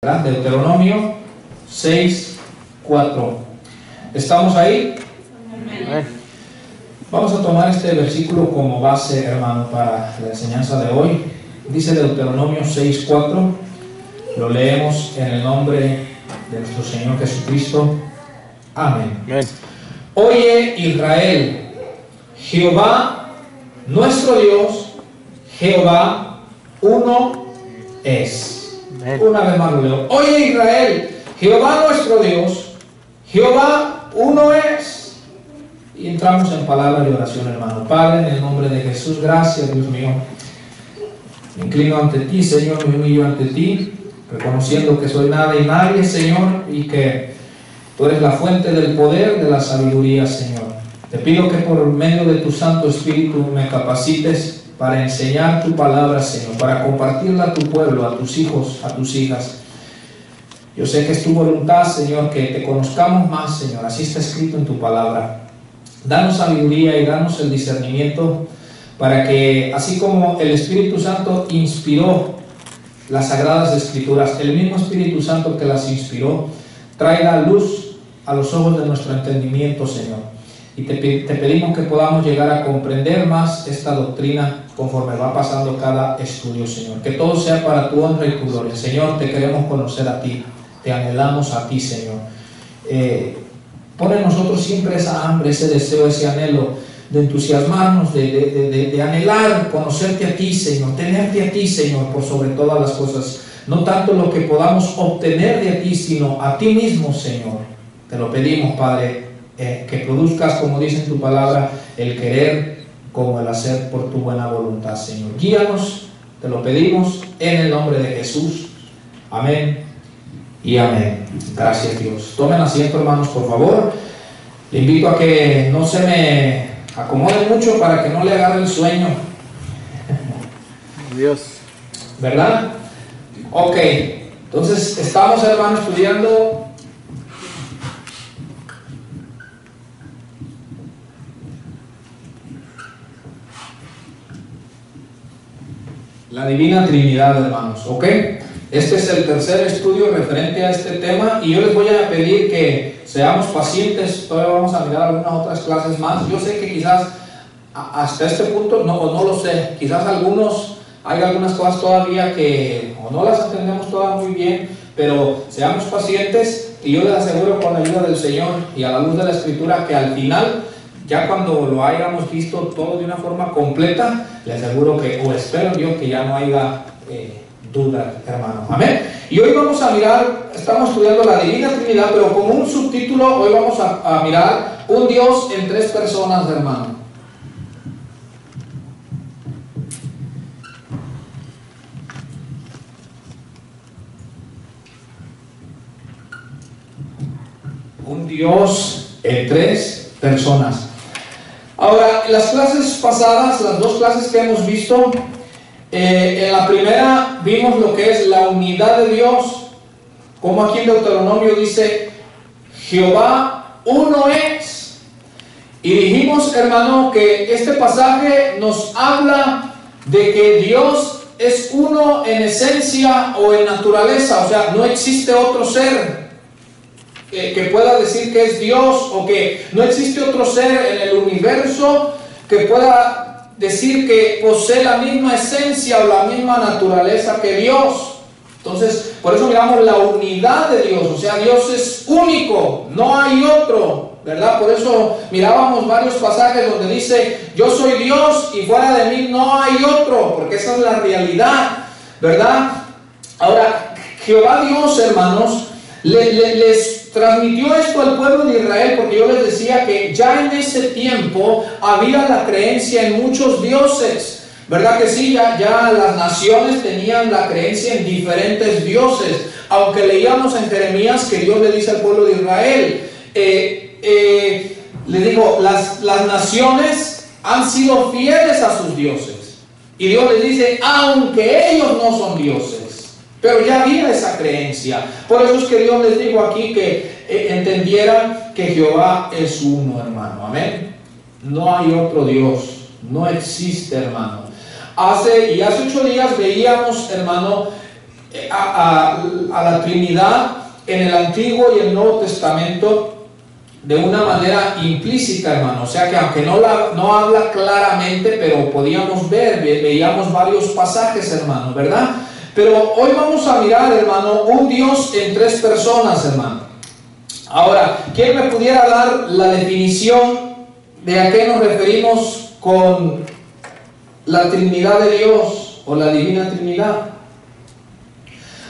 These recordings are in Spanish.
Deuteronomio 6:4. ¿Estamos ahí? Amén. Vamos a tomar este versículo como base, hermano, para la enseñanza de hoy. Dice Deuteronomio 6:4. Lo leemos en el nombre de nuestro Señor Jesucristo. Amén. Amén. Oye, Israel, Jehová, nuestro Dios, Jehová, uno es. Amén. Una vez más lo leo. Oye, Israel, Jehová nuestro Dios, Jehová uno es. Y entramos en palabra de oración, hermano. Padre, en el nombre de Jesús, gracias, Dios mío. Me inclino ante ti, Señor, me humillo ante ti, reconociendo que soy nada y nadie, Señor, y que tú eres la fuente del poder, de la sabiduría, Señor. Te pido que por medio de tu Santo Espíritu me capacites para enseñar tu palabra, Señor, para compartirla a tu pueblo, a tus hijos, a tus hijas. Yo sé que es tu voluntad, Señor, que te conozcamos más, Señor. Así está escrito en tu palabra. Danos sabiduría y danos el discernimiento para que, así como el Espíritu Santo inspiró las Sagradas Escrituras, el mismo Espíritu Santo que las inspiró, traiga luz a los ojos de nuestro entendimiento, Señor. Y te pedimos que podamos llegar a comprender más esta doctrina conforme va pasando cada estudio, Señor. Que todo sea para tu honra y tu gloria. Señor, te queremos conocer a ti, te anhelamos a ti, Señor. Pon en nosotros siempre esa hambre, ese deseo, ese anhelo de entusiasmarnos, de anhelar conocerte a ti, Señor, tenerte a ti, Señor, por sobre todas las cosas. No tanto lo que podamos obtener de ti, sino a ti mismo, Señor. Te lo pedimos, Padre, que produzcas, como dice en tu palabra, el querer como el hacer por tu buena voluntad, Señor. Guíanos, te lo pedimos, en el nombre de Jesús. Amén y amén. Gracias, Dios. Tomen asiento, hermanos, por favor. Le invito a que no se me acomode mucho para que no le agarre el sueño. Dios. ¿Verdad? Ok. Entonces, estamos, hermanos, estudiando la Divina Trinidad, hermanos, ¿ok? Este es el tercer estudio referente a este tema y yo les voy a pedir que seamos pacientes. Todavía vamos a mirar algunas otras clases más. Yo sé que quizás hasta este punto, no lo sé, quizás hay algunas cosas todavía que o no las entendemos todas muy bien, pero seamos pacientes y yo les aseguro con la ayuda del Señor y a la luz de la Escritura que al final, ya cuando lo hayamos visto todo de una forma completa, les aseguro que, o espero yo, que ya no haya duda, hermano. Amén. Y hoy vamos a mirar, estamos estudiando la Divina Trinidad, pero como un subtítulo, hoy vamos a mirar un Dios en tres personas, hermano. Un Dios en tres personas. Ahora, en las clases pasadas, las dos clases que hemos visto, en la primera vimos lo que es la unidad de Dios, como aquí en Deuteronomio dice, Jehová uno es. Y dijimos, hermano, que este pasaje nos habla de que Dios es uno en esencia o en naturaleza, o sea, no existe otro ser que pueda decir que es Dios, o que no existe otro ser en el universo que pueda decir que posee la misma esencia o la misma naturaleza que Dios. Entonces, por eso miramos la unidad de Dios, o sea, Dios es único, no hay otro, ¿verdad? Por eso mirábamos varios pasajes donde dice, yo soy Dios y fuera de mí no hay otro, porque esa es la realidad, ¿verdad? Ahora, Jehová Dios, hermanos, les transmitió esto al pueblo de Israel, porque yo les decía que ya en ese tiempo había la creencia en muchos dioses, ¿verdad que sí? Ya las naciones tenían la creencia en diferentes dioses, aunque leíamos en Jeremías que Dios le dice al pueblo de Israel, le digo, las naciones han sido fieles a sus dioses, y Dios les dice, aunque ellos no son dioses. Pero ya había esa creencia. Por eso es que Dios les dijo aquí que entendieran que Jehová es uno, hermano. Amén. No hay otro Dios. No existe, hermano. Hace 8 días veíamos, hermano, a la Trinidad en el Antiguo y el Nuevo Testamento de una manera implícita, hermano. O sea que aunque no habla claramente, pero podíamos veíamos varios pasajes, hermano, ¿verdad? Pero hoy vamos a mirar, hermano, un Dios en tres personas, hermano. Ahora, ¿quién me pudiera dar la definición de a qué nos referimos con la Trinidad de Dios o la Divina Trinidad?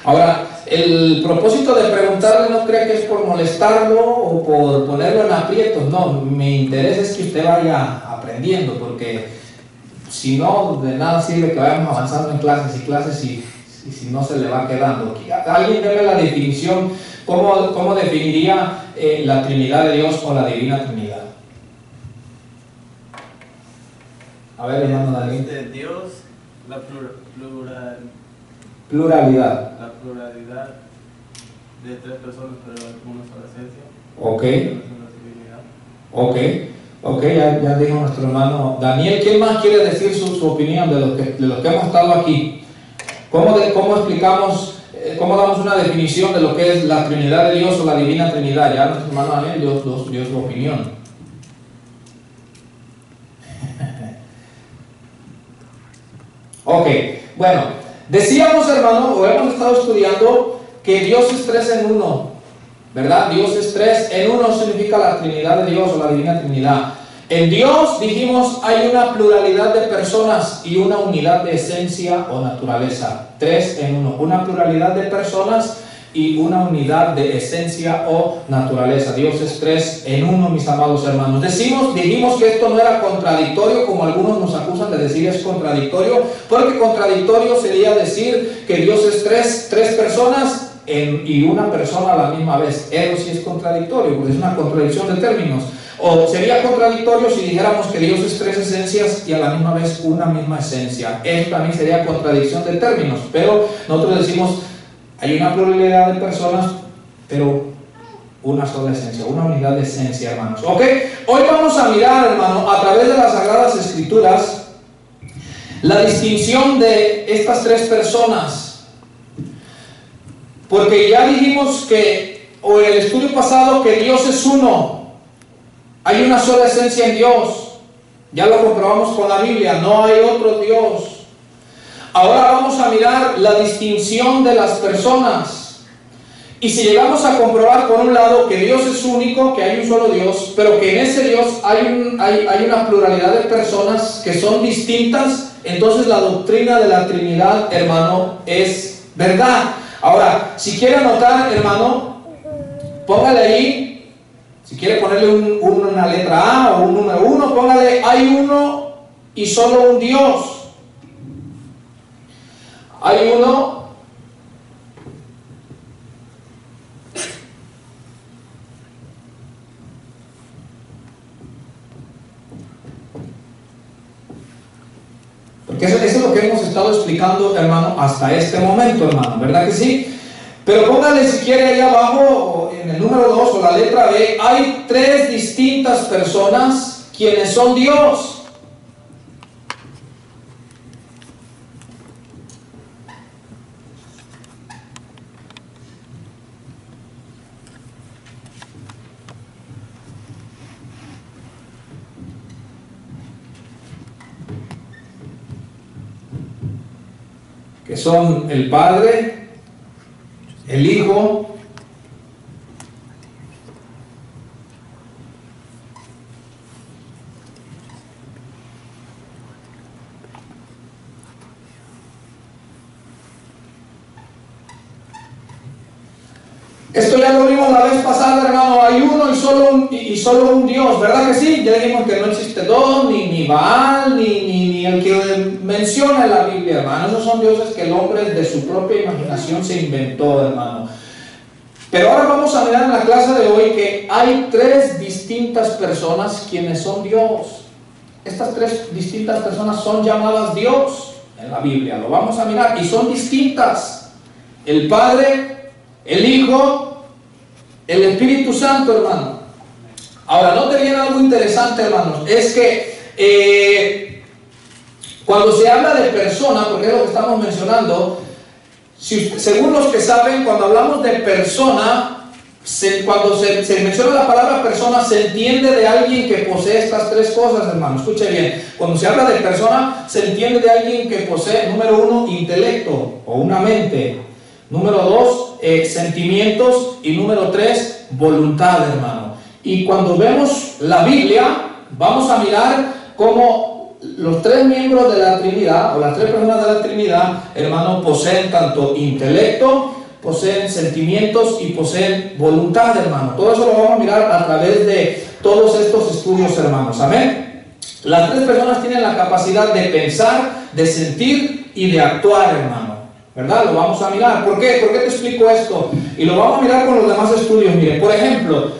Ahora, el propósito de preguntarle no creo que es por molestarlo o por ponerlo en aprietos. No, mi interés es que usted vaya aprendiendo, porque si no, de nada sirve que vayamos avanzando en clases y clases y si no se le va quedando. ¿Alguien debe la definición? ¿Cómo definiría la Trinidad de Dios o la Divina Trinidad? A ver, hermano Daniel. De Dios, la pluralidad. La pluralidad de tres personas, pero una sola esencia. Ok. Ok, ya dijo nuestro hermano Daniel. ¿Quién más quiere decir su opinión de lo que hemos estado aquí? ¿Cómo explicamos, cómo damos una definición de lo que es la Trinidad de Dios o la Divina Trinidad? Ya nuestro hermano Daniel dio su opinión. Ok, bueno, decíamos, hermano, o hemos estado estudiando que Dios es tres en uno, ¿verdad? Dios es tres en uno significa la Trinidad de Dios o la Divina Trinidad. En Dios, dijimos, hay una pluralidad de personas y una unidad de esencia o naturaleza. Tres en uno, una pluralidad de personas y una unidad de esencia o naturaleza. Dios es tres en uno, mis amados hermanos. Dijimos que esto no era contradictorio, como algunos nos acusan de decir es contradictorio, porque contradictorio sería decir que Dios es tres personas y una persona a la misma vez. Eso sí es contradictorio, porque es una contradicción de términos. O sería contradictorio si dijéramos que Dios es tres esencias y a la misma vez una misma esencia. Eso también sería contradicción de términos, pero nosotros decimos hay una pluralidad de personas, pero una sola esencia, una unidad de esencia, hermanos. Ok, hoy vamos a mirar, hermano, a través de las Sagradas Escrituras, la distinción de estas tres personas. Porque ya dijimos o en el estudio pasado, que Dios es uno. Hay una sola esencia en Dios. Ya lo comprobamos con la Biblia, no hay otro Dios. Ahora vamos a mirar la distinción de las personas. Y si llegamos a comprobar, por un lado, que Dios es único, que hay un solo Dios, pero que en ese Dios hay una pluralidad de personas que son distintas, entonces la doctrina de la Trinidad, hermano, es verdad. Ahora, si quiere anotar, hermano, póngale ahí. Si quiere ponerle una letra A o un número 1, póngale, hay uno y solo un Dios. Hay uno porque eso es lo que hemos estado explicando, hermano, hasta este momento, hermano, ¿verdad que sí? Pero póngale si quiere ahí abajo, en el número 2 o la letra B, hay tres distintas personas quienes son Dios. Que son el Padre, el Hijo Esto ya lo vimos la vez pasada, hermano. Hay uno y solo un Dios, ¿verdad que sí? Ya dijimos que no existe Don, ni Baal, ni el que menciona en la Biblia, hermano. Esos son dioses que el hombre de su propia imaginación se inventó, hermano. Pero ahora vamos a mirar en la clase de hoy que hay tres distintas personas quienes son Dios. Estas tres distintas personas son llamadas Dios en la Biblia. Lo vamos a mirar y son distintas. El Padre, el Hijo, el Espíritu Santo, hermano. Ahora, note bien algo interesante, hermanos. Es que cuando se habla de persona, porque es lo que estamos mencionando, Según los que saben, cuando hablamos de persona, cuando se menciona la palabra persona, se entiende de alguien que posee estas tres cosas, hermano. Escuche bien. Cuando se habla de persona, se entiende de alguien que posee, número uno, intelecto o una mente. Número dos, sentimientos. Y número tres, voluntad, hermano. Y cuando vemos la Biblia, vamos a mirar cómo los tres miembros de la Trinidad, o las tres personas de la Trinidad, hermano, poseen tanto intelecto, poseen sentimientos y poseen voluntad, hermano. Todo eso lo vamos a mirar a través de todos estos estudios, hermanos. Amén. Las tres personas tienen la capacidad de pensar, de sentir y de actuar, hermano. ¿Verdad? Lo vamos a mirar. ¿Por qué? ¿Por qué te explico esto? Y lo vamos a mirar con los demás estudios. Miren, por ejemplo,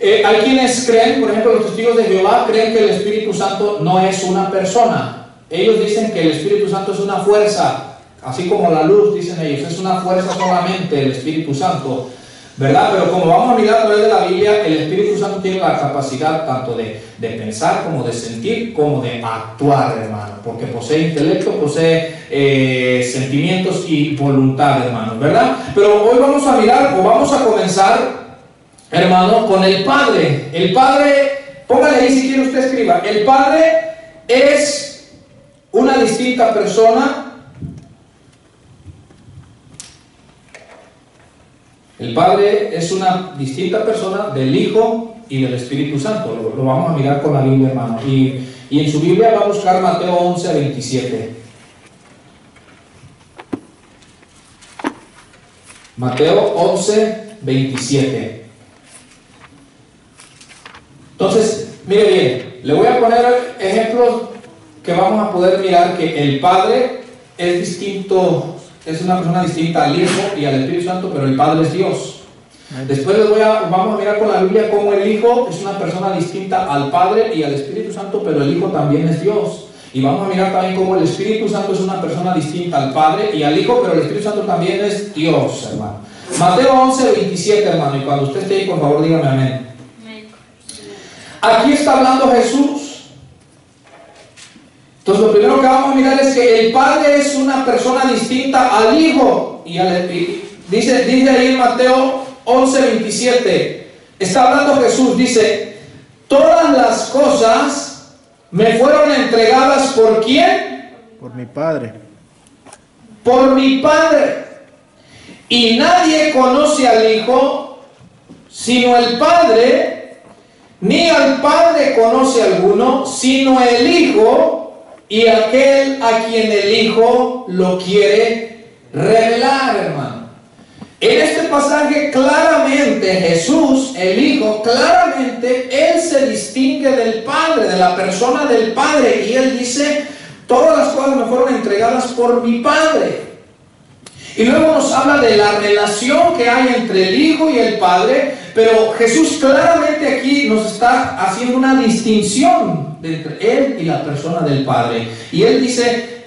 hay quienes creen, por ejemplo, los testigos de Jehová creen que el Espíritu Santo no es una persona. Ellos dicen que el Espíritu Santo es una fuerza, así como la luz, dicen ellos, es una fuerza solamente el Espíritu Santo, ¿verdad? Pero como vamos a mirar a través de la Biblia, el Espíritu Santo tiene la capacidad tanto de pensar, como de sentir, como de actuar, hermano, porque posee intelecto, posee sentimientos y voluntad, hermano, ¿verdad? Pero hoy vamos a mirar, o vamos a comenzar, hermano, con el Padre. El Padre, póngale ahí si quiere usted escriba, el Padre es una distinta persona. El Padre es una distinta persona del Hijo y del Espíritu Santo. Lo vamos a mirar con la Biblia, hermano. Y en su Biblia va a buscar Mateo 11, 27. Mateo 11, 27. Entonces, mire bien, le voy a poner ejemplos que vamos a poder mirar que el Padre es distinto. Es una persona distinta al Hijo y al Espíritu Santo, pero el Padre es Dios. Después vamos a mirar con la Biblia cómo el Hijo es una persona distinta al Padre y al Espíritu Santo, pero el Hijo también es Dios. Y vamos a mirar también cómo el Espíritu Santo es una persona distinta al Padre y al Hijo, pero el Espíritu Santo también es Dios, hermano. Mateo 11, 27, hermano, y cuando usted esté ahí, por favor, dígame amén. Aquí está hablando Jesús. Entonces lo primero que vamos a mirar es que el Padre es una persona distinta al Hijo. Y dice ahí en Mateo 11, 27. Está hablando Jesús, dice: todas las cosas me fueron entregadas ¿por quién? Por mi Padre. Por mi Padre. Y nadie conoce al Hijo sino el Padre, ni al Padre conoce alguno sino el Hijo, y aquel a quien el Hijo lo quiere revelar, hermano. En este pasaje claramente Jesús, el Hijo, claramente Él se distingue del Padre, de la persona del Padre. Y Él dice: todas las cosas me fueron entregadas por mi Padre. Y luego nos habla de la relación que hay entre el Hijo y el Padre. Pero Jesús claramente aquí nos está haciendo una distinción entre Él y la persona del Padre. Y Él dice: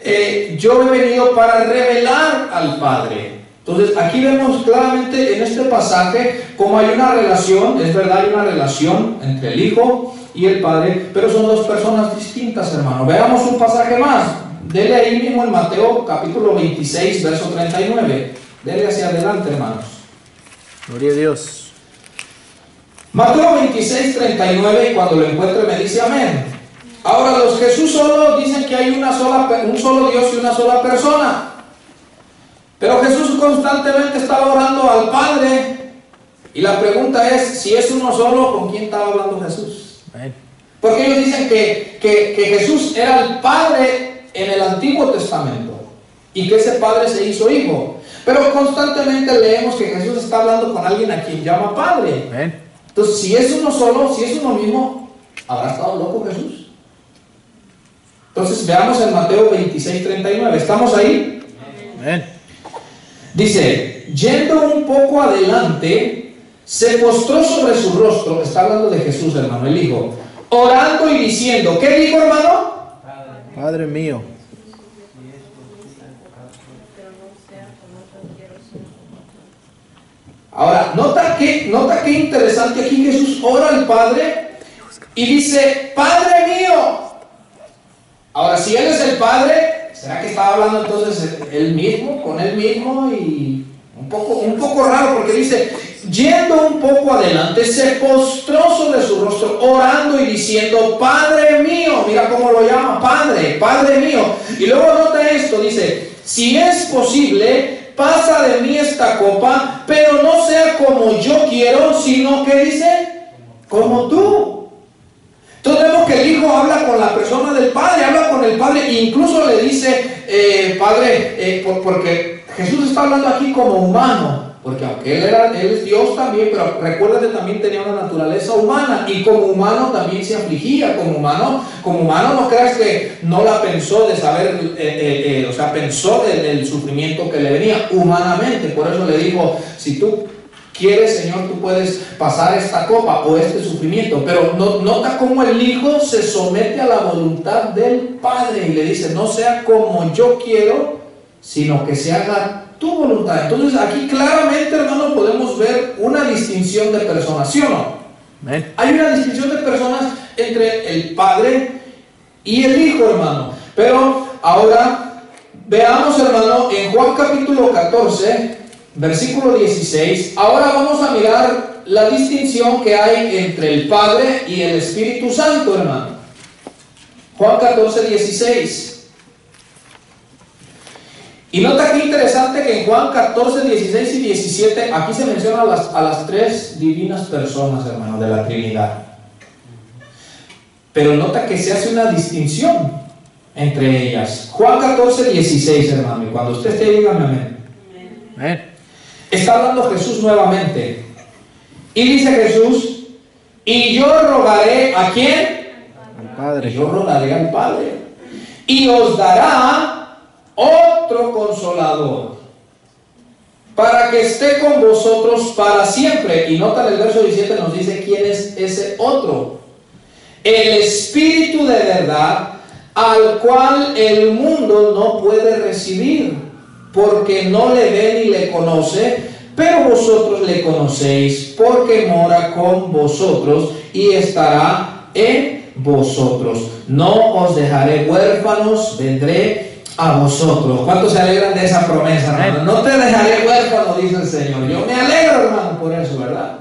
yo he venido para revelar al Padre. Entonces aquí vemos claramente en este pasaje cómo hay una relación, es verdad, hay una relación entre el Hijo y el Padre, pero son dos personas distintas, hermano. Veamos un pasaje más. Dele ahí mismo en Mateo capítulo 26, verso 39. Dele hacia adelante, hermanos. Gloria a Dios. Mateo 26, 39, y cuando lo encuentre me dice amén. Ahora, los Jesús solo dicen que hay un solo Dios y una sola persona. Pero Jesús constantemente estaba orando al Padre. Y la pregunta es, si es uno solo, ¿con quién estaba hablando Jesús? Amén. Porque ellos dicen que Jesús era el Padre en el Antiguo Testamento y que ese Padre se hizo Hijo. Pero constantemente leemos que Jesús está hablando con alguien a quien llama Padre. Amén. Entonces, si es uno solo, si es uno mismo, ¿habrá estado loco Jesús? Entonces, veamos en Mateo 26, 39. ¿Estamos ahí? Amén. Dice: yendo un poco adelante, se postró sobre su rostro. Está hablando de Jesús, hermano, el Hijo, orando y diciendo. ¿Qué dijo, hermano? Padre mío. Ahora, nota qué interesante. Aquí Jesús ora al Padre y dice: Padre mío. Ahora, si Él es el Padre, ¿Será que estaba hablando entonces él mismo, con él mismo? Y un poco raro, porque dice, yendo un poco adelante, se postró sobre su rostro, orando y diciendo, Padre mío, mira cómo lo llama, Padre mío. Y luego nota esto, dice, si es posible, pasa de mí esta copa, pero no sea como yo quiero, sino que dice, como tú. Entonces vemos que el Hijo habla con la persona del Padre, habla con el Padre, e incluso le dice, Padre, porque Jesús está hablando aquí como humano, porque aunque él es Dios también, pero recuerda que también tenía una naturaleza humana, y como humano también se afligía, como humano no creas que no la pensó de saber, o sea, pensó del sufrimiento que le venía humanamente. Por eso le dijo, si tú quieres, Señor, tú puedes pasar esta copa o este sufrimiento. Pero nota cómo el Hijo se somete a la voluntad del Padre y le dice, no sea como yo quiero, sino que se haga tu voluntad. Entonces aquí claramente, hermano, podemos ver una distinción de personas, ¿sí o no? Amén. Hay una distinción de personas entre el Padre y el Hijo, hermano. Pero ahora veamos, hermano, en Juan capítulo 14, versículo 16, ahora vamos a mirar la distinción que hay entre el Padre y el Espíritu Santo, hermano. Juan 14, 16. Y nota qué interesante que en Juan 14, 16 y 17, aquí se menciona a las tres divinas personas, hermano, de la Trinidad. Pero nota que se hace una distinción entre ellas. Juan 14, 16, hermano, y cuando usted esté, dígame amén. Amén. Está hablando Jesús nuevamente. Y dice Jesús, y yo rogaré ¿a quién? Al Padre. Y yo rogaré al Padre. Y os dará otro consolador, para que esté con vosotros para siempre. Y nota en el verso 17 nos dice quién es ese otro. El Espíritu de verdad, al cual el mundo no puede recibir, porque no le ve ni le conoce, pero vosotros le conocéis, porque mora con vosotros y estará en vosotros. No os dejaré huérfanos, vendré a vosotros. ¿Cuántos se alegran de esa promesa, hermano? No te dejaré huérfano, dice el Señor. Yo me alegro, hermano, por eso, ¿verdad?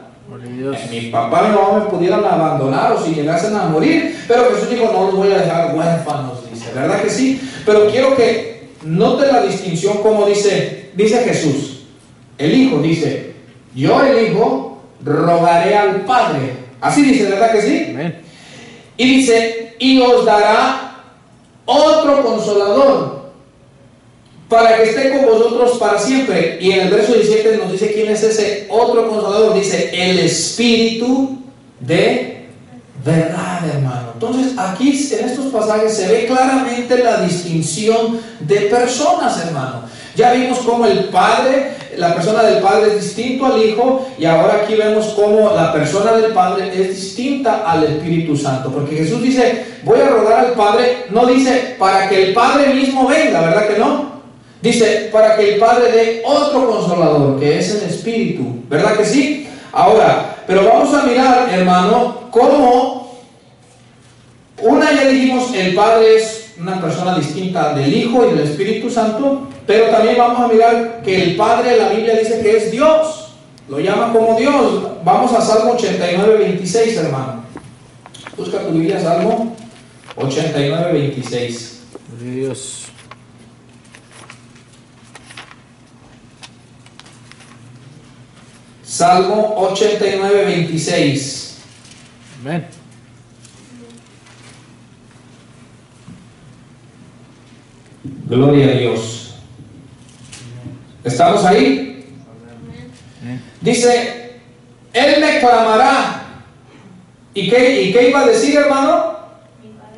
Mi papá y mi mamá me pudieran abandonar o si llegasen a morir, pero Jesús dijo, no los voy a dejar huérfanos, dice, ¿verdad que sí? Pero quiero que note la distinción como dice Jesús. El Hijo dice, yo el Hijo rogaré al Padre. Así dice, ¿verdad que sí? Amén. Y dice, y os dará otro consolador, para que esté con vosotros para siempre. Y en el verso 17 nos dice quién es ese otro consolador. Dice, el Espíritu de verdad, hermano. Entonces aquí en estos pasajes se ve claramente la distinción de personas, hermano. Ya vimos cómo el Padre, la persona del Padre es distinto al Hijo, y ahora aquí vemos cómo la persona del Padre es distinta al Espíritu Santo. Porque Jesús dice, voy a rogar al Padre, no dice para que el Padre mismo venga, ¿verdad que no? Dice, para que el Padre dé otro consolador, que es el Espíritu, ¿verdad que sí? Ahora, pero vamos a mirar, hermano, cómo ya dijimos, el Padre es una persona distinta del Hijo y del Espíritu Santo, pero también vamos a mirar que el Padre, la Biblia dice que es Dios, lo llama como Dios. Vamos a Salmo 89, 26, hermano. Busca tu Biblia, Salmo 89, 26. Gloria a Dios. Salmo 89, 26. Amén. Gloria a Dios. ¿Estamos ahí? Amén. Dice, Él me clamará. ¿Y qué iba a decir, hermano?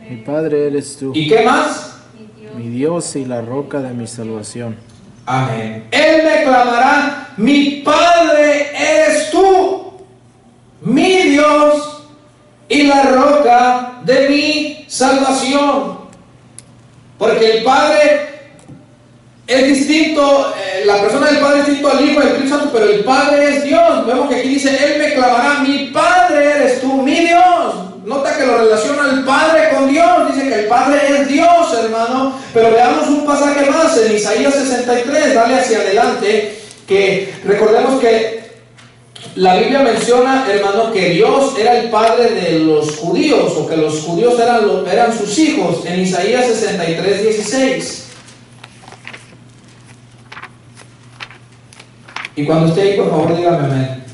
Mi Padre eres tú, ¿Y qué más? mi Dios y la roca de mi salvación. Amén. Él me clamará, mi Padre eres tú, mi Dios y la roca de mi salvación. Porque el Padre es distinto, la persona del Padre es distinto al Hijo y al Espíritu Santo, pero el Padre es Dios. Vemos que aquí dice, Él me clamará, mi Padre eres tú, mi Dios. Nota que lo relaciona al Padre con Dios, dice que el Padre es Dios, hermano. hermano. Pero veamos un pasaje más en Isaías 63, dale hacia adelante, que recordemos que la Biblia menciona, hermano, que Dios era el padre de los judíos, o que los judíos eran sus hijos, en Isaías 63, 16. Y cuando esté ahí, por favor, dígame amén.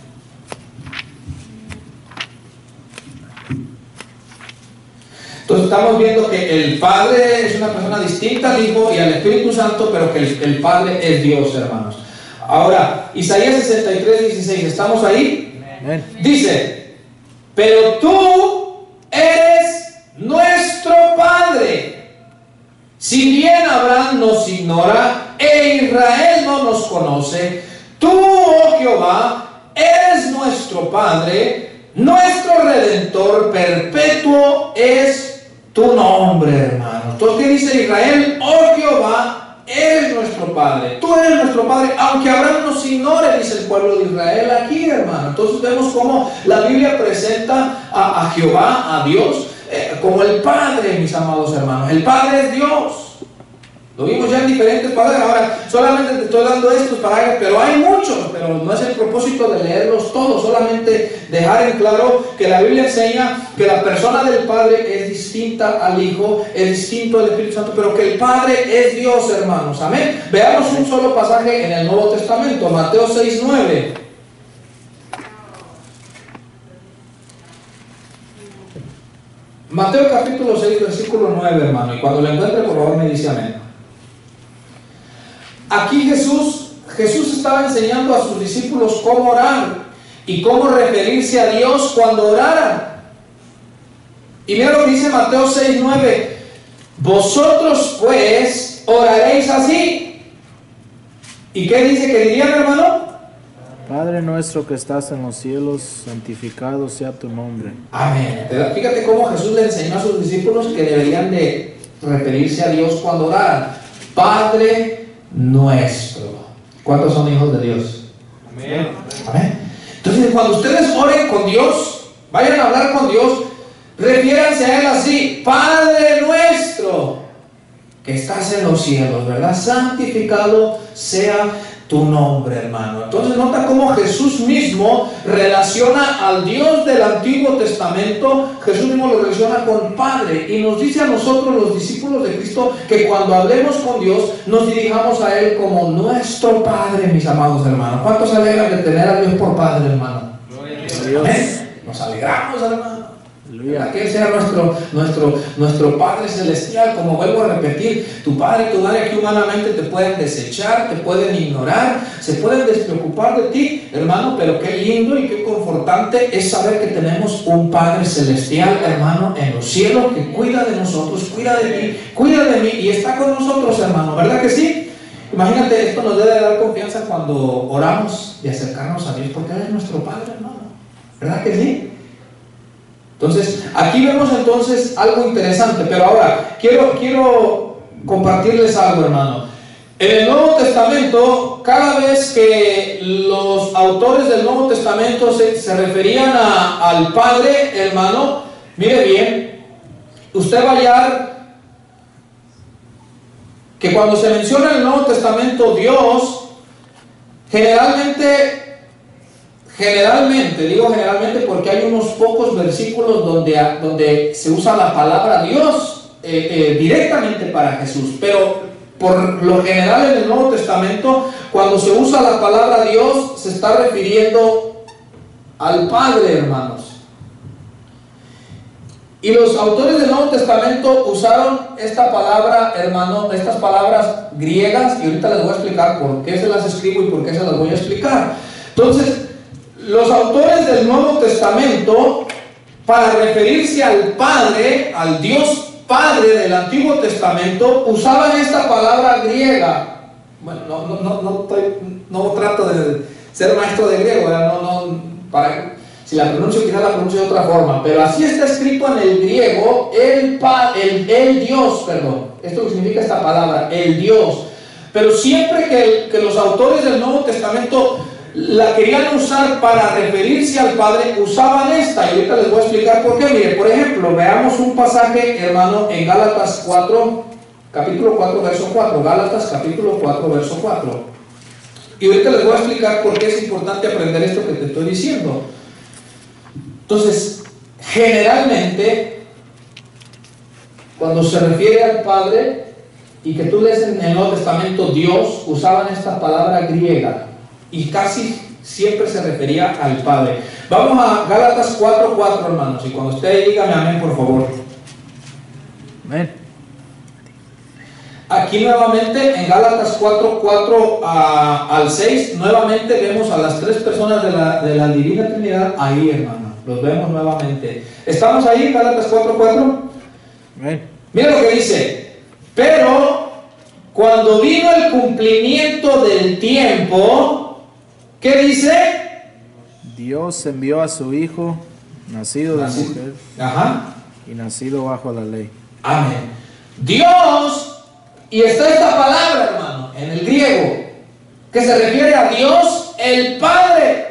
Entonces estamos viendo que el Padre es una persona distinta al Hijo y al Espíritu Santo, pero que el Padre es Dios, hermanos. Ahora, Isaías 63, 16, ¿estamos ahí? Amén. Dice, pero tú eres nuestro Padre. Si bien Abraham nos ignora e Israel no nos conoce, tú, oh Jehová, eres nuestro Padre, nuestro Redentor, perpetuo es tu nombre, hermano. Entonces, ¿qué dice Israel? Oh Jehová, eres nuestro Padre. Tú eres nuestro Padre, aunque Abraham nos ignore, dice el pueblo de Israel aquí, hermano. Entonces vemos cómo la Biblia presenta a Jehová, a Dios, como el Padre, mis amados hermanos. El Padre es Dios. Lo vimos ya en diferentes pasajes. Ahora, solamente te estoy dando estos pasajes, pero hay muchos, pero no es el propósito de leerlos todos, solamente dejar en claro que la Biblia enseña que la persona del Padre es distinta al Hijo, es distinto al Espíritu Santo, pero que el Padre es Dios, hermanos. Amén. Veamos un solo pasaje en el Nuevo Testamento, Mateo 6, 9. Mateo capítulo 6, versículo 9, hermano. Y cuando lo encuentre, por favor, me dice amén. Aquí Jesús estaba enseñando a sus discípulos cómo orar y cómo referirse a Dios cuando oraran. Y mira lo que dice Mateo 6, 9. Vosotros pues oraréis así. ¿Y qué dice que dirían, hermano? Padre nuestro que estás en los cielos, santificado sea tu nombre. Amén. Fíjate cómo Jesús le enseñó a sus discípulos que deberían de referirse a Dios cuando oraran. Padre nuestro. ¿Cuántos son hijos de Dios? Amén. Amén. Entonces, cuando ustedes oren con Dios, vayan a hablar con Dios, refiéranse a Él así: Padre nuestro que estás en los cielos, ¿verdad? Santificado sea tu nombre, hermano. Entonces nota cómo Jesús mismo relaciona al Dios del Antiguo Testamento. Jesús mismo lo relaciona con Padre y nos dice a nosotros, los discípulos de Cristo, que cuando hablemos con Dios nos dirijamos a Él como nuestro Padre, mis amados hermanos. ¿Cuántos se alegran de tener a Dios por Padre, hermano? Gloria a Dios. Amén. Nos alegramos, hermano. Aleluya. Que Él sea nuestro Padre Celestial. Como vuelvo a repetir, tu Padre y tu Madre aquí humanamente te pueden desechar, te pueden ignorar, se pueden despreocupar de ti, hermano, pero qué lindo y qué confortante es saber que tenemos un Padre Celestial, hermano, en los cielos, que cuida de nosotros, cuida de ti, cuida de mí y está con nosotros, hermano. ¿Verdad que sí? Imagínate, esto nos debe dar confianza cuando oramos y acercarnos a Dios, porque Él es nuestro Padre, hermano. ¿Verdad que sí? Entonces, aquí vemos entonces algo interesante, pero ahora quiero compartirles algo, hermano. En el Nuevo Testamento, cada vez que los autores del Nuevo Testamento se referían al Padre, hermano, mire bien, usted va a hallar que cuando se menciona en el Nuevo Testamento Dios, generalmente, digo generalmente porque hay unos pocos versículos donde se usa la palabra Dios directamente para Jesús, pero por lo general en el Nuevo Testamento, cuando se usa la palabra Dios, se está refiriendo al Padre, hermanos. Y los autores del Nuevo Testamento usaron esta palabra, hermano, estas palabras griegas, y ahorita les voy a explicar por qué se las escribo y por qué se las voy a explicar. Entonces, los autores del Nuevo Testamento, para referirse al Padre, al Dios Padre del Antiguo Testamento, usaban esta palabra griega. Bueno, no trato de ser maestro de griego, si la pronuncio, quizás la pronuncio de otra forma, pero así está escrito en el griego, el Dios, perdón. Esto que significa esta palabra, el Dios. Pero siempre que los autores del Nuevo Testamento la querían usar para referirse al Padre, usaban esta, y ahorita les voy a explicar por qué. Mire, por ejemplo, veamos un pasaje, hermano, en Gálatas 4, capítulo 4, verso 4. Gálatas, capítulo 4, verso 4. Y ahorita les voy a explicar por qué es importante aprender esto que te estoy diciendo. Entonces, generalmente, cuando se refiere al Padre, y que tú lees en el Nuevo Testamento Dios, usaban esta palabra griega, y casi siempre se refería al Padre. Vamos a Gálatas 4:4, hermanos, y cuando usted dígame amén, por favor. Amén. Aquí nuevamente en Gálatas 4:4 al 6, nuevamente vemos a las tres personas de la Divina Trinidad ahí, hermano. Los vemos nuevamente. ¿Estamos ahí, Gálatas 4:4? Amén. Mira lo que dice. Pero cuando vino el cumplimiento del tiempo, ¿qué dice? Dios envió a su Hijo, nacido de mujer y nacido bajo la ley. Amén. Dios, y está esta palabra, hermano, en el griego, que se refiere a Dios el Padre.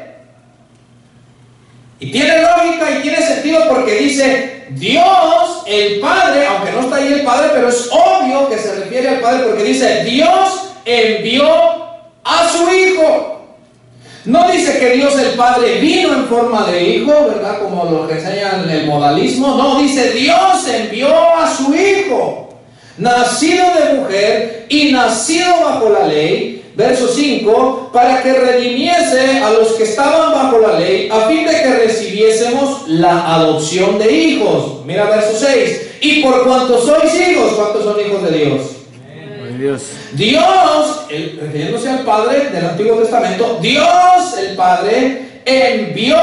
Y tiene lógica y tiene sentido porque dice Dios el Padre, aunque no está ahí el Padre, pero es obvio que se refiere al Padre porque dice Dios envió a su Hijo. No dice que Dios el Padre vino en forma de hijo, ¿verdad? Como lo que enseña en el modalismo. No, dice Dios envió a su Hijo, nacido de mujer y nacido bajo la ley, verso 5, para que redimiese a los que estaban bajo la ley, a fin de que recibiésemos la adopción de hijos. Mira verso 6, y por cuanto sois hijos, ¿cuántos son hijos de Dios? Dios. Dios, refiriéndose al Padre del Antiguo Testamento, Dios el Padre envió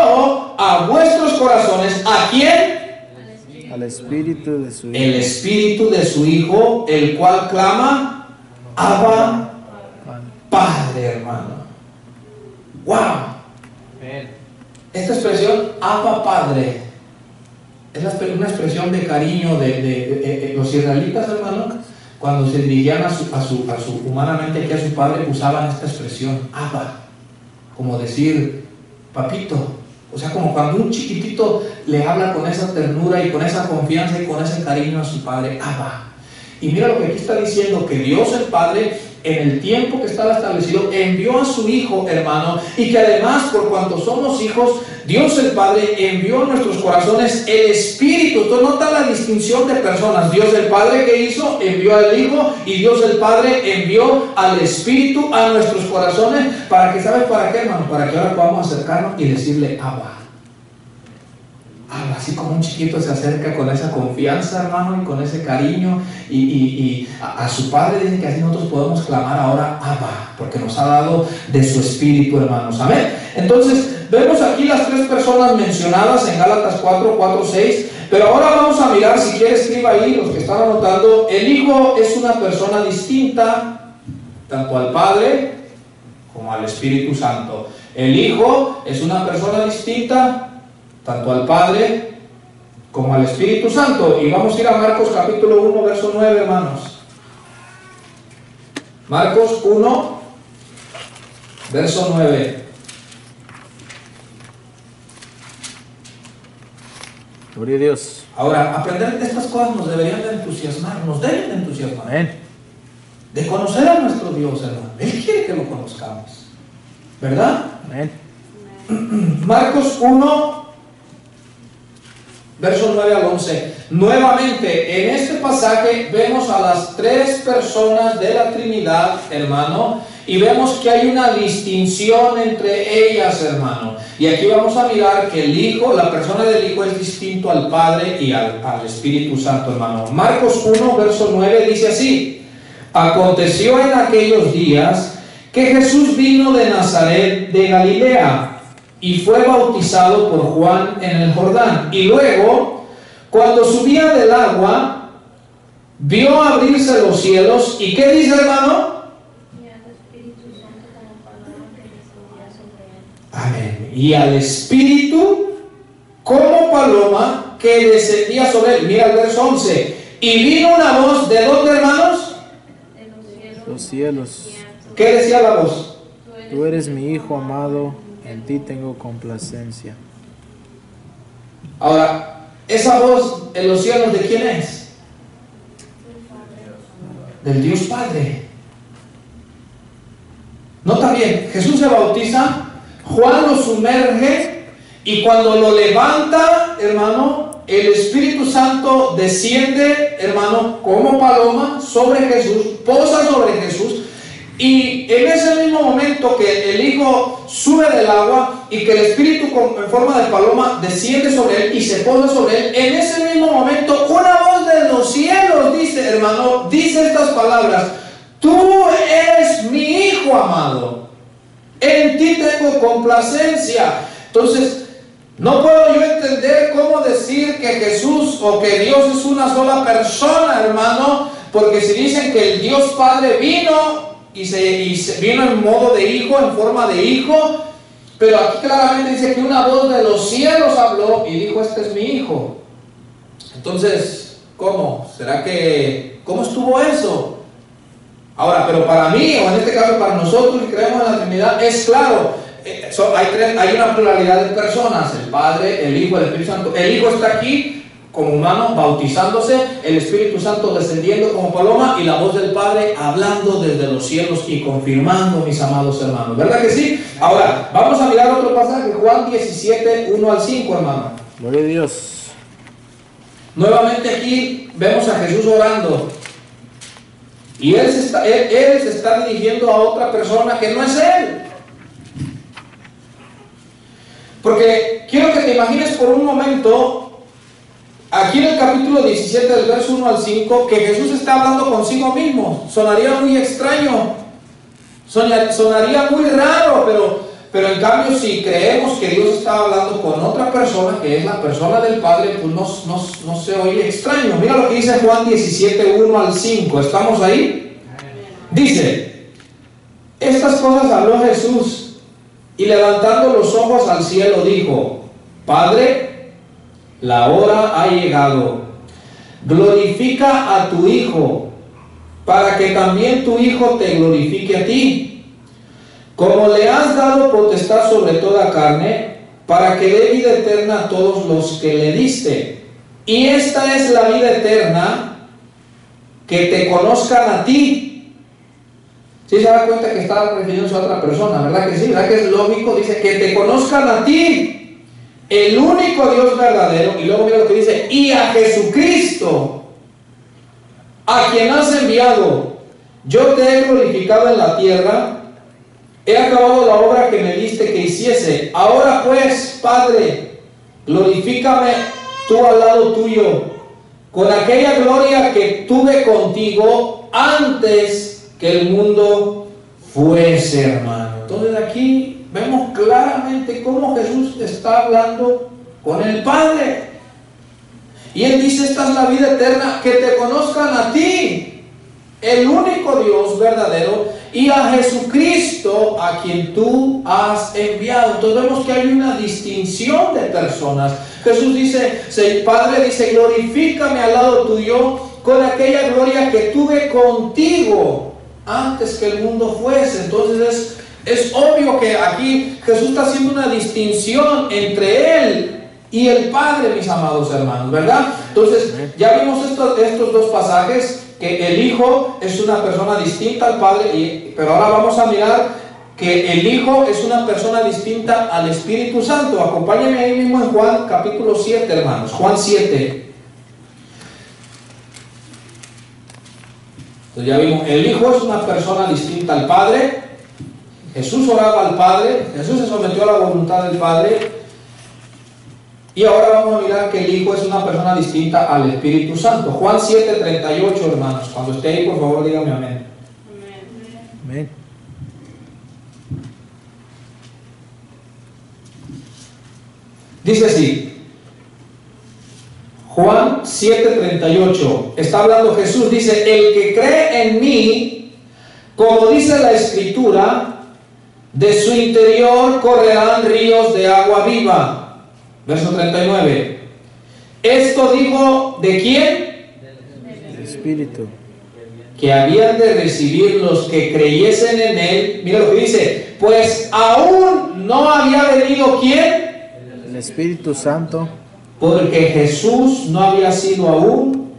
a vuestros corazones, ¿a quién? Al Espíritu de su Hijo. El Espíritu de su Hijo, el cual clama, Abba, Padre, hermano. ¡Wow! Esta expresión, Abba, Padre, es una expresión de cariño de los israelitas, hermano. Cuando se dirigían humanamente aquí a su padre, usaban esta expresión, Abba, como decir, papito. O sea, como cuando un chiquitito le habla con esa ternura y con esa confianza y con ese cariño a su padre, Abba. Y mira lo que aquí está diciendo, que Dios el Padre, en el tiempo que estaba establecido, envió a su Hijo, hermano, y que además, por cuanto somos hijos, Dios el Padre envió a nuestros corazones el Espíritu. Tú notas la distinción de personas. Dios el Padre, ¿qué hizo? Envió al Hijo, y Dios el Padre envió al Espíritu a nuestros corazones. ¿Para que ¿sabes para qué, hermano? Para que ahora podamos acercarnos y decirle Abba. Así como un chiquito se acerca con esa confianza, hermano, y con ese cariño, y a su Padre, dicen que así nosotros podemos clamar ahora Abba, porque nos ha dado de su Espíritu, hermanos. Amén. Entonces, vemos aquí las tres personas mencionadas en Gálatas 4, 6, pero ahora vamos a mirar, si quiere escriba ahí, los que están anotando, el Hijo es una persona distinta, tanto al Padre como al Espíritu Santo. El Hijo es una persona distinta, tanto al Padre como al Espíritu Santo. Y vamos a ir a Marcos capítulo 1, verso 9, hermanos. Marcos 1, verso 9. Gloria a Dios. Ahora, aprender de estas cosas nos deberían de entusiasmar, nos deben de entusiasmar. Amén. De conocer a nuestro Dios, hermano. Él quiere que lo conozcamos, ¿verdad? Amén. Marcos 1, verso 9 al 11. Nuevamente, en este pasaje vemos a las tres personas de la Trinidad, hermano, y vemos que hay una distinción entre ellas, hermano. Y aquí vamos a mirar que el Hijo, la persona del Hijo, es distinto al Padre y al Espíritu Santo, hermano. Marcos 1, verso 9 dice así: aconteció en aquellos días que Jesús vino de Nazaret de Galilea y fue bautizado por Juan en el Jordán. Y luego, cuando subía del agua, vio abrirse los cielos. ¿Y qué dice, hermano? Y al Espíritu Santo como paloma que descendía sobre él. Amén. Y al Espíritu como paloma que descendía sobre él. Mira el verso 11. Y vino una voz, ¿de dónde, hermanos? De los Los cielos. ¿Qué decía la voz? Tú eres mi Hijo amado, en ti tengo complacencia. Ahora, esa voz en los cielos, ¿de quién es? del Dios Padre. Nota bien, Jesús se bautiza, Juan lo sumerge y cuando lo levanta, hermano, el Espíritu Santo desciende, hermano, como paloma sobre Jesús, posa sobre Jesús. Y en ese mismo momento que el Hijo sube del agua y que el Espíritu en forma de paloma desciende sobre él y se posa sobre él, en ese mismo momento una voz de los cielos dice, hermano, dice estas palabras: tú eres mi Hijo amado, en ti tengo complacencia. Entonces, no puedo yo entender cómo decir que Jesús o que Dios es una sola persona, hermano, porque si dicen que el Dios Padre vino y se vino en modo de hijo, en forma de hijo, pero aquí claramente dice que una voz de los cielos habló y dijo: este es mi hijo. Entonces, ¿cómo? ¿Será que cómo estuvo eso? Ahora, pero para mí, o en este caso para nosotros que creemos en la Trinidad, es claro, hay una pluralidad de personas: el Padre, el Hijo, el Espíritu Santo. El Hijo está aquí como humano, bautizándose, el Espíritu Santo descendiendo como paloma y la voz del Padre hablando desde los cielos y confirmando, mis amados hermanos. ¿Verdad que sí? Ahora, vamos a mirar otro pasaje, Juan 17, 1 al 5, hermano. Gloria a Dios. Nuevamente aquí vemos a Jesús orando. Y él se está dirigiendo a otra persona que no es él. Porque quiero que te imagines por un momento, aquí en el capítulo 17, del verso 1 al 5, que Jesús está hablando consigo mismo. Sonaría muy extraño, sonaría muy raro, pero en cambio si creemos que Dios está hablando con otra persona, que es la persona del Padre, pues no se oye extraño. Mira lo que dice Juan 17, 1 al 5. ¿Estamos ahí? Dice: estas cosas habló Jesús, y levantando los ojos al cielo dijo: Padre, la hora ha llegado, glorifica a tu Hijo, para que también tu Hijo te glorifique a ti, como le has dado potestad sobre toda carne, para que dé vida eterna a todos los que le diste. Y esta es la vida eterna, que te conozcan a ti. ¿Sí se da cuenta que está refiriéndose a otra persona? ¿Verdad que sí? ¿Verdad que es lógico? Dice: que te conozcan a ti, el único Dios verdadero. Y luego mira lo que dice: y a Jesucristo, a quien has enviado. Yo te he glorificado en la tierra, he acabado la obra que me diste que hiciese. Ahora pues, Padre, glorifícame tú al lado tuyo, con aquella gloria que tuve contigo antes que el mundo fuese, hermano. Entonces aquí vemos claramente cómo Jesús está hablando con el Padre. Y Él dice: esta es la vida eterna, que te conozcan a ti, el único Dios verdadero, y a Jesucristo, a quien tú has enviado. Entonces vemos que hay una distinción de personas. Jesús dice, el Padre dice: glorifícame al lado tuyo con aquella gloria que tuve contigo antes que el mundo fuese. Entonces es obvio que aquí Jesús está haciendo una distinción entre Él y el Padre, mis amados hermanos, ¿verdad? Entonces ya vimos estos dos pasajes, que el Hijo es una persona distinta al Padre, pero ahora vamos a mirar que el Hijo es una persona distinta al Espíritu Santo. Acompáñenme ahí mismo en Juan capítulo 7, hermanos. Juan 7. Entonces ya vimos, el Hijo es una persona distinta al Padre. Jesús oraba al Padre, Jesús se sometió a la voluntad del Padre. Y ahora vamos a mirar que el Hijo es una persona distinta al Espíritu Santo. Juan 7:38, hermanos. Cuando esté ahí, por favor, dígame amén. Amén. Dice así, Juan 7:38, está hablando Jesús, dice: el que cree en mí, como dice la Escritura, de su interior correrán ríos de agua viva. Verso 39. Esto dijo, ¿de quién? El Espíritu. Que habían de recibir los que creyesen en Él. Mira lo que dice: pues aún no había venido ¿quién? El Espíritu Santo. Porque Jesús no había sido aún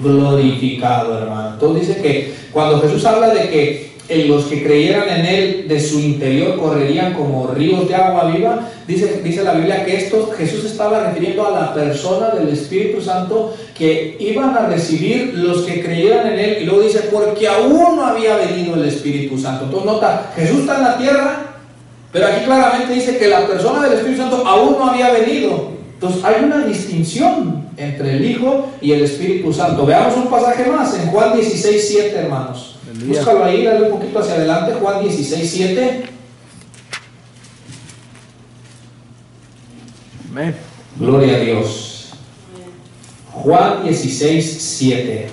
glorificado, hermano. Entonces dice que cuando Jesús habla de que los que creyeran en Él, de su interior correrían como ríos de agua viva, dice la Biblia que esto Jesús estaba refiriendo a la persona del Espíritu Santo que iban a recibir los que creyeran en Él. Y luego dice, porque aún no había venido el Espíritu Santo. Entonces nota, Jesús está en la tierra, pero aquí claramente dice que la persona del Espíritu Santo aún no había venido. Entonces hay una distinción entre el Hijo y el Espíritu Santo. Veamos un pasaje más en Juan 16:7, hermanos. Búscalo ahí, dale un poquito hacia adelante. Juan 16:7. Amén. Gloria a Dios. Juan 16:7.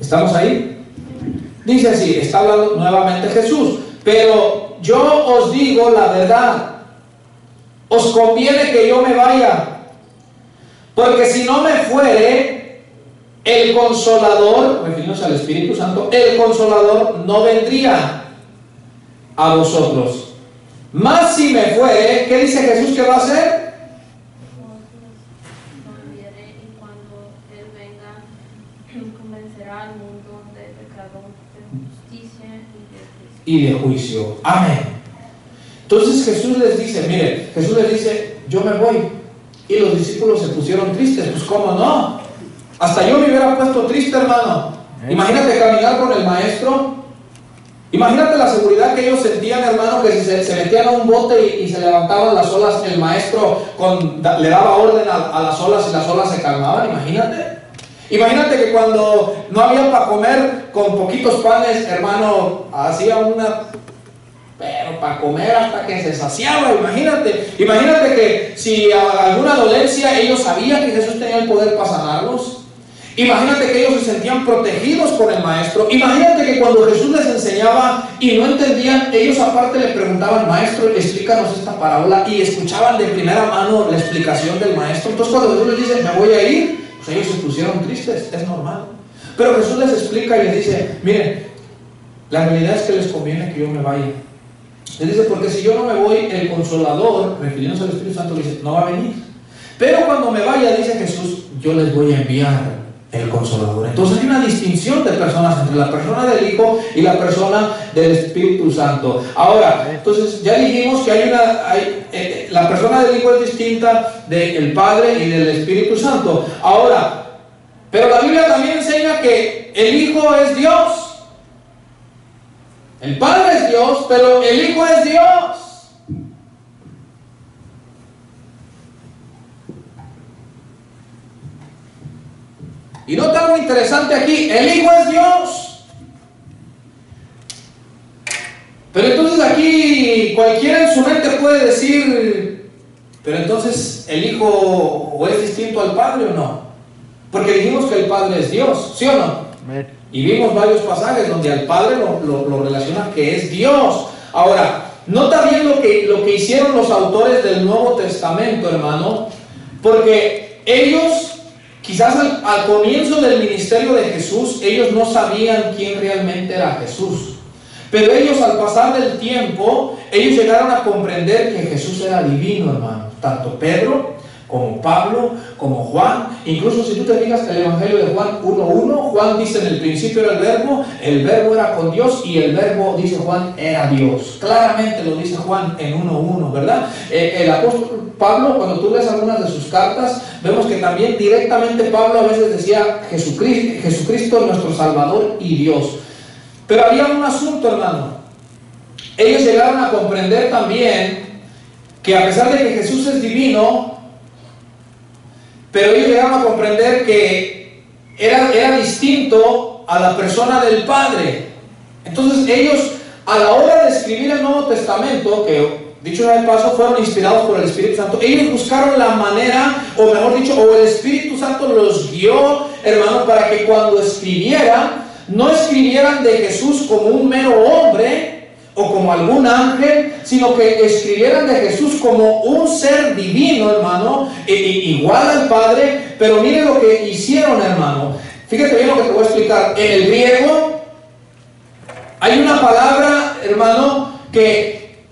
¿Estamos ahí? Dice así, está hablando nuevamente Jesús. Pero yo os digo la verdad, os conviene que yo me vaya, porque si no me fuere, el Consolador, refiriéndose al Espíritu Santo, el Consolador no vendría a vosotros. Mas si me fuere, ¿qué dice Jesús que va a hacer? Y cuando Él venga, convencerá al mundo de pecado, de justicia y de juicio. Amén. Entonces Jesús les dice, miren, Jesús les dice, yo me voy. Y los discípulos se pusieron tristes. Pues cómo no, hasta yo me hubiera puesto triste, hermano. Imagínate caminar con el maestro. Imagínate la seguridad que ellos sentían, hermano, que si se metían a un bote y se levantaban las olas, el maestro le daba orden a las olas y las olas se calmaban. Imagínate que cuando no había para comer, con poquitos panes, hermano, hacía pero para comer hasta que se saciaba. Imagínate que si alguna dolencia, ellos sabían que Jesús tenía el poder para sanarlos. Imagínate que ellos se sentían protegidos por el maestro. Imagínate que cuando Jesús les enseñaba y no entendían, ellos aparte le preguntaban, maestro, explícanos esta parábola, y escuchaban de primera mano la explicación del maestro. Entonces cuando Jesús les dice, me voy a ir, pues ellos se pusieron tristes, es normal. Pero Jesús les explica y les dice, miren, la realidad es que les conviene que yo me vaya. Les dice, porque si yo no me voy, el Consolador, refiriéndose al Espíritu Santo, dice, no va a venir. Pero cuando me vaya, dice Jesús, yo les voy a enviar el Consolador. Entonces hay una distinción de personas entre la persona del Hijo y la persona del Espíritu Santo. Ahora, entonces ya dijimos que la persona del Hijo es distinta del Padre y del Espíritu Santo. Ahora, pero la Biblia también enseña que el Hijo es Dios. El Padre es Dios, pero el Hijo es Dios. Y nota algo interesante aquí, el Hijo es Dios. Pero entonces aquí cualquiera en su mente puede decir, pero entonces el Hijo o es distinto al Padre o no. Porque dijimos que el Padre es Dios, ¿sí o no? Y vimos varios pasajes donde al Padre lo relaciona que es Dios. Ahora, nota bien lo que hicieron los autores del Nuevo Testamento, hermano, porque ellos, quizás al comienzo del ministerio de Jesús, ellos no sabían quién realmente era Jesús. Pero ellos, al pasar del tiempo, ellos llegaron a comprender que Jesús era divino, hermano. Tanto Pedro, como Pablo, como Juan. Incluso si tú te fijas el Evangelio de Juan 1:1, Juan dice, en el principio era el verbo era con Dios, y el verbo, dice Juan, era Dios. Claramente lo dice Juan en 1:1, ¿verdad? El apóstol Pablo, cuando tú lees algunas de sus cartas, vemos que también directamente Pablo a veces decía Jesucristo nuestro Salvador y Dios. Pero había un asunto, hermano. Ellos llegaron a comprender también que a pesar de que Jesús es divino, pero ellos llegaron a comprender que era distinto a la persona del Padre. Entonces ellos, a la hora de escribir el Nuevo Testamento, que dicho sea de paso, fueron inspirados por el Espíritu Santo, ellos buscaron la manera, o mejor dicho, o el Espíritu Santo los guió, hermano, para que cuando escribieran, no escribieran de Jesús como un mero hombre o como algún ángel, sino que escribieran de Jesús como un ser divino, hermano, igual al Padre. Pero miren lo que hicieron, hermano. Fíjate bien lo que te voy a explicar. En el griego hay una palabra, hermano, que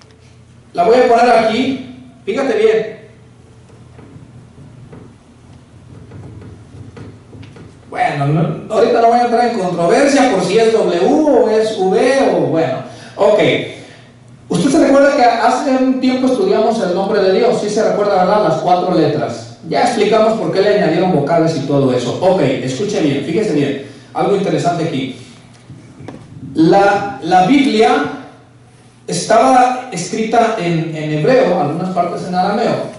la voy a poner aquí, Fíjate bien. Bueno, ahorita no voy a entrar en controversia por si es W o es V o bueno. Ok. Usted se recuerda que hace un tiempo estudiamos el nombre de Dios. Sí se recuerda, ¿verdad? Las 4 letras. Ya explicamos por qué le añadieron vocales y todo eso. Ok, escuche bien, fíjese bien. Algo interesante aquí. La Biblia estaba escrita en hebreo, algunas partes en arameo.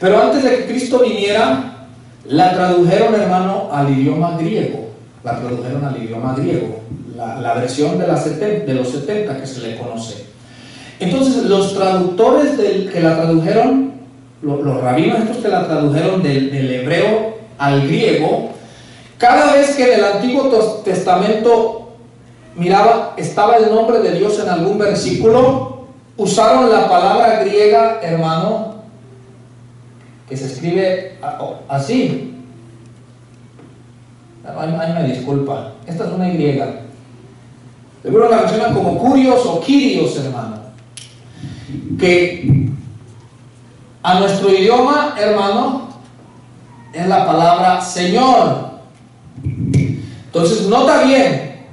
Pero antes de que Cristo viniera, la tradujeron, hermano, al idioma griego. La tradujeron al idioma griego. La versión de los 70 que se le conoce. Entonces, los traductores que la tradujeron, los rabinos estos que la tradujeron del hebreo al griego, cada vez que en el Antiguo Testamento estaba el nombre de Dios en algún versículo, usaron la palabra griega, hermano, que se escribe así. Ay, me disculpa, esta es una Y. Seguro la mencionan como curios o quirios, hermano. Que a nuestro idioma, hermano, es la palabra Señor. Entonces, nota bien.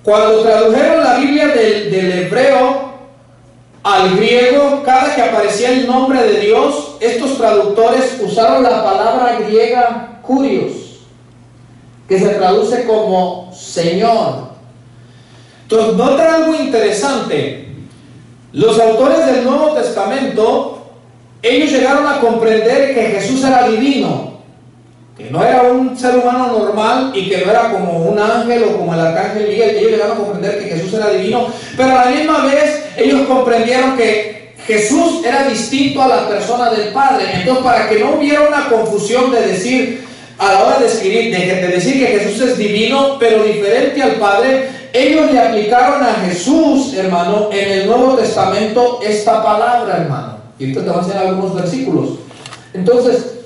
Cuando tradujeron la Biblia del hebreo al griego, cada que aparecía el nombre de Dios, estos traductores usaron la palabra griega kurios, que se traduce como Señor. Entonces, nota algo interesante. Los autores del Nuevo Testamento, ellos llegaron a comprender que Jesús era divino, que no era un ser humano normal y que no era como un ángel o como el arcángel Miguel. Ellos llegaron a comprender que Jesús era divino, pero a la misma vez ellos comprendieron que Jesús era distinto a la persona del Padre. Entonces, para que no hubiera una confusión de decir, a la hora de escribir, de decir que Jesús es divino, pero diferente al Padre, ellos le aplicaron a Jesús, hermano, en el Nuevo Testamento esta palabra, hermano. Y ahorita te voy a enseñar algunos versículos. Entonces,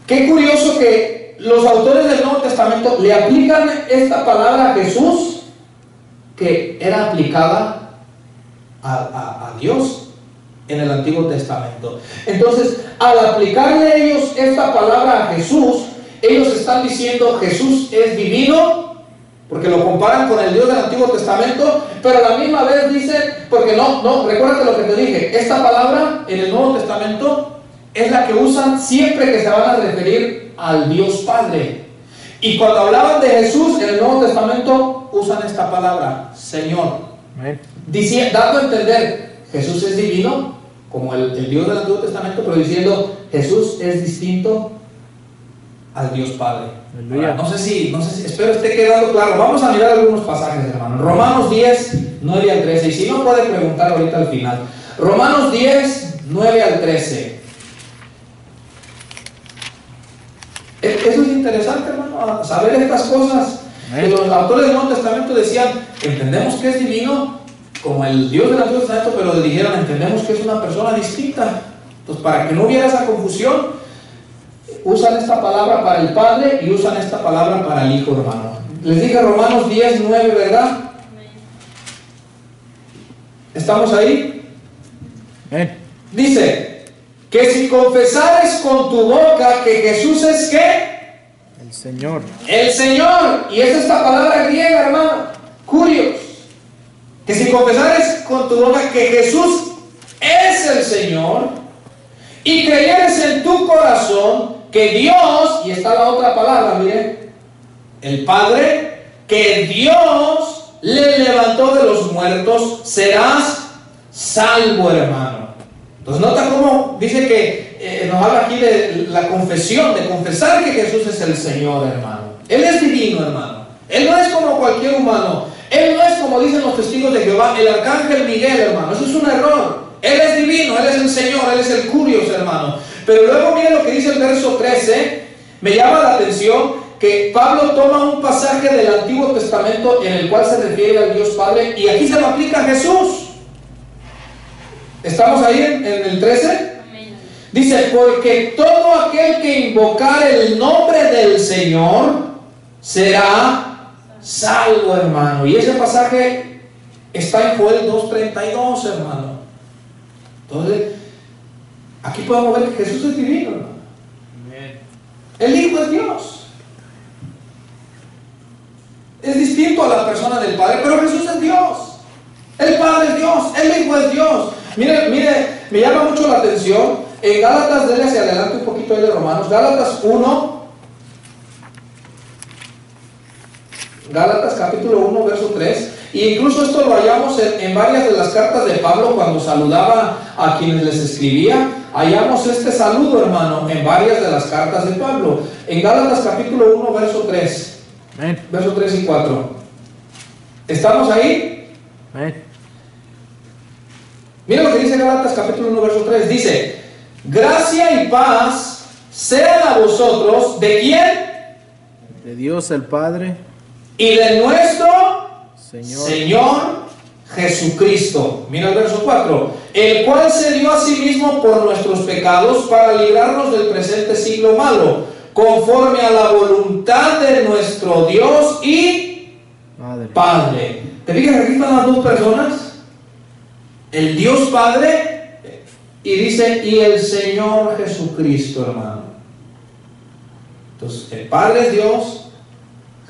qué curioso que los autores del Nuevo Testamento le aplican esta palabra a Jesús, que era aplicada a Dios en el Antiguo Testamento. Entonces, al aplicarle ellos esta palabra a Jesús, ellos están diciendo Jesús es divino, porque lo comparan con el Dios del Antiguo Testamento, pero a la misma vez dicen, porque recuérdate lo que te dije, esta palabra en el Nuevo Testamento es la que usan siempre que se van a referir al Dios Padre. Y cuando hablaban de Jesús en el Nuevo Testamento, usan esta palabra, Señor, dando a entender, Jesús es divino, como el Dios del Antiguo Testamento, pero diciendo, Jesús es distinto al Dios Padre. Ahora, no sé si, espero esté quedando claro. Vamos a mirar algunos pasajes, hermano. Romanos 10, 9 al 13. Y si no, puede preguntar ahorita al final. Romanos 10, 9 al 13. Eso es interesante, hermano, saber estas cosas. Que los autores del Nuevo Testamento decían, entendemos que es divino como el Dios del Antiguo Testamento, pero dijeron, entendemos que es una persona distinta. Entonces, para que no hubiera esa confusión, usan esta palabra para el Padre y usan esta palabra para el Hijo, hermano. Les dije Romanos 10, 9, ¿verdad? ¿Estamos ahí? Dice, que si confesares con tu boca que Jesús es ¿qué? El Señor. El Señor. Y es esta palabra griega, hermano, kurios. Que si confesares con tu boca que Jesús es el Señor y creyeres en tu corazón que Dios, y está la otra palabra, miren, el Padre, que Dios le levantó de los muertos, serás salvo, hermano. Entonces nota cómo dice que nos habla aquí de la confesión, de confesar que Jesús es el Señor, hermano. Él es divino, hermano. Él no es como cualquier humano. Él no es como dicen los testigos de Jehová, el arcángel Miguel, hermano. Eso es un error. Él es divino, Él es el Señor, Él es el Kurios, hermano. Pero luego miren lo que dice el verso 13. Me llama la atención que Pablo toma un pasaje del Antiguo Testamento en el cual se refiere al Dios Padre y aquí se lo aplica a Jesús. ¿Estamos ahí en el 13? Dice, porque todo aquel que invocare el nombre del Señor será salvo, hermano. Y ese pasaje está en Joel 2:32, hermano. Entonces, aquí podemos ver que Jesús es divino, hermano. El Hijo es Dios. Es distinto a la persona del Padre, pero Jesús es Dios. El Padre es Dios, el Hijo es Dios. Mire, me llama mucho la atención. En Gálatas, denle hacia adelante un poquito ahí de Romanos. Gálatas 1. Gálatas capítulo 1, verso 3. E incluso esto lo hallamos en varias de las cartas de Pablo cuando saludaba a quienes les escribía. Hallamos este saludo, hermano, en varias de las cartas de Pablo. En Gálatas capítulo 1, verso 3. Amén. Verso 3 y 4. ¿Estamos ahí? Amén. Mira lo que dice Gálatas capítulo 1, verso 3. Dice: gracia y paz sean a vosotros. ¿De quién? De Dios el Padre Y de nuestro Señor Jesucristo. Mira el verso 4. El cual se dio a sí mismo por nuestros pecados para librarnos del presente siglo malo, conforme a la voluntad de nuestro Dios y Padre. ¿Te fijas que aquí están las dos personas? El Dios Padre y dice y el Señor Jesucristo, hermano. Entonces, el Padre es Dios,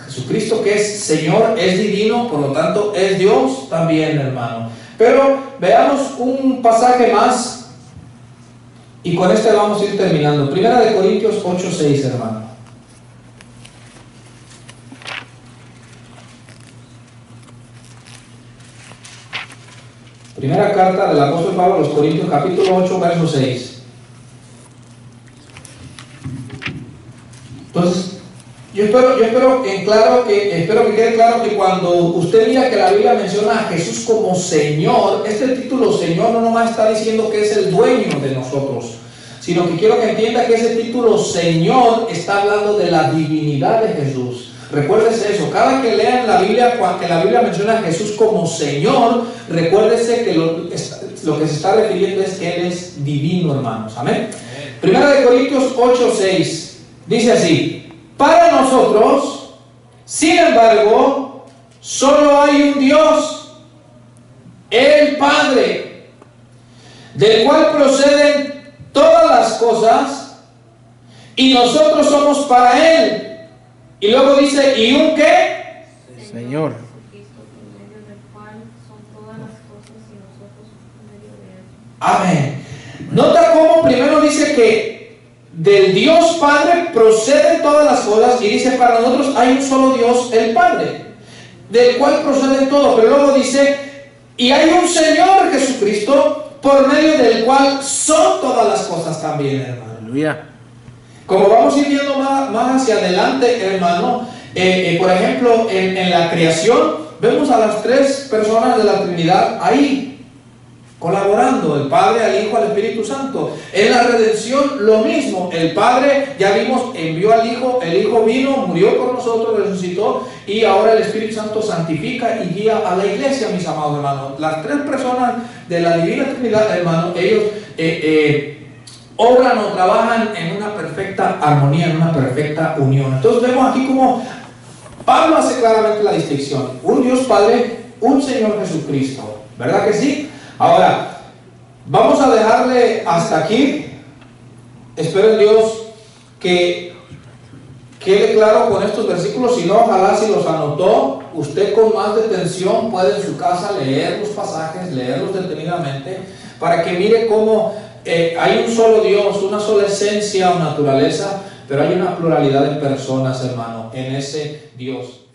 Jesucristo, que es Señor, es divino, por lo tanto es Dios también, hermano. Pero veamos un pasaje más y con este vamos a ir terminando. Primera de Corintios 8:6, hermano. Primera carta del apóstol Pablo a los Corintios, capítulo 8, verso 6. Entonces, yo espero que quede claro que cuando usted mira que la Biblia menciona a Jesús como Señor, este título Señor no nomás está diciendo que es el dueño de nosotros, sino que quiero que entienda que ese título Señor está hablando de la divinidad de Jesús. Recuérdese eso, cada que lean la Biblia, que la Biblia menciona a Jesús como Señor, recuérdese que lo que se está refiriendo es que Él es divino, hermanos. Amén. Primera de Corintios 8:6 dice así: para nosotros, sin embargo, solo hay un Dios, el Padre, del cual proceden todas las cosas, y nosotros somos para Él. Y luego dice, ¿y un qué? Señor. Amén. Nota cómo primero dice que del Dios Padre proceden todas las cosas, y dice para nosotros hay un solo Dios, el Padre, del cual procede todo. Pero luego dice, y hay un Señor Jesucristo, por medio del cual son todas las cosas también, hermano. Aleluya. Como vamos a ir viendo más hacia adelante, hermano, por ejemplo, en la creación, vemos a las tres personas de la Trinidad ahí, colaborando, el Padre, al Hijo, al Espíritu Santo. En la redención, lo mismo, el Padre, ya vimos, envió al Hijo, el Hijo vino, murió por nosotros, resucitó, y ahora el Espíritu Santo santifica y guía a la iglesia, mis amados hermanos. Las tres personas de la Divina Trinidad, hermano, ellos obran o trabajan en una perfecta armonía, en una perfecta unión. Entonces vemos aquí como Pablo hace claramente la distinción: un Dios Padre, un Señor Jesucristo, ¿verdad que sí? Ahora, vamos a dejarle hasta aquí. Espero en Dios que quede claro con estos versículos. Si no, ojalá si los anotó, usted con más detención puede en su casa leer los pasajes, leerlos detenidamente, para que mire cómo hay un solo Dios, una sola esencia o naturaleza, pero hay una pluralidad de personas, hermano, en ese Dios.